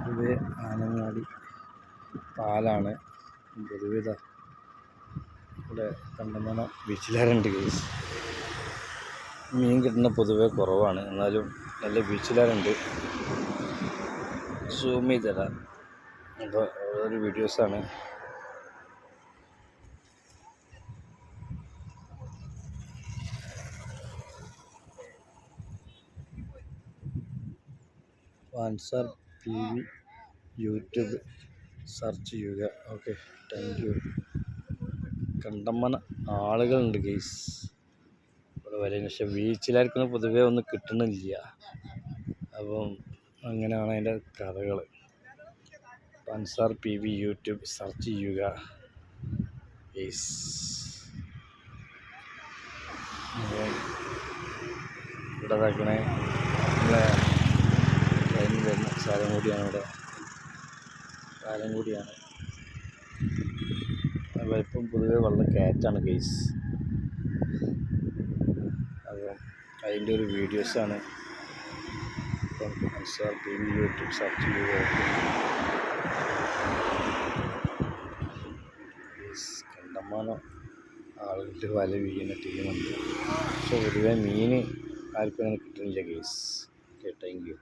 ഇത് ആനങ്ങാടി പാലാണ്. പൊതുവെ ഇവിടെ കണ്ടമാന ബീച്ചിലാറുണ്ട് ഗൈസ്. മീൻ കിട്ടുന്ന പൊതുവെ കുറവാണ്, എന്നാലും നല്ല ബീച്ചിലാറുണ്ട്. സൂം ചെയ്തരാം. അപ്പോൾ ഓരോരോ വീഡിയോസാണ്. അൻസാർ PV യൂട്യൂബ് സെർച്ച് ചെയ്യുക. Okay, thank you. കണ്ടമാന ആളുകളുണ്ട് ഗൈസ് ഇവിടെ വരെയും. പക്ഷെ ബീച്ചിലാർക്കൊന്നും പൊതുവേ ഒന്നും കിട്ടണില്ല. അപ്പം അങ്ങനെയാണ് അതിൻ്റെ കഥകൾ. അൻസാർ PV യൂട്യൂബ് സെർച്ച് ചെയ്യുക ഗൈസ്. ഇവിടെ ഇതാക്കണേ നമ്മളെ കഴിഞ്ഞ് വരുന്ന സ്ഥലം കൂടിയാണ്. ഇവിടെ കാലം കൂടിയാണ്. ഇപ്പം പൊതുവെ വെള്ളം കയറ്റാണ് ഗൈസ്. അപ്പം അതിൻ്റെ ഒരു വീഡിയോസാണ്. ഇപ്പം അൻസാർ PV യൂട്യൂബ് സെർച്ച് ചെയ്യുക. കണ്ടമാനം ആളുകളുടെ വല വീഴുന്ന ടീമുണ്ട്. പക്ഷെ പൊതുവെ മീൻ ആർക്കും അങ്ങനെ കിട്ടുന്നില്ല ഗൈസ്. Okay, thank U.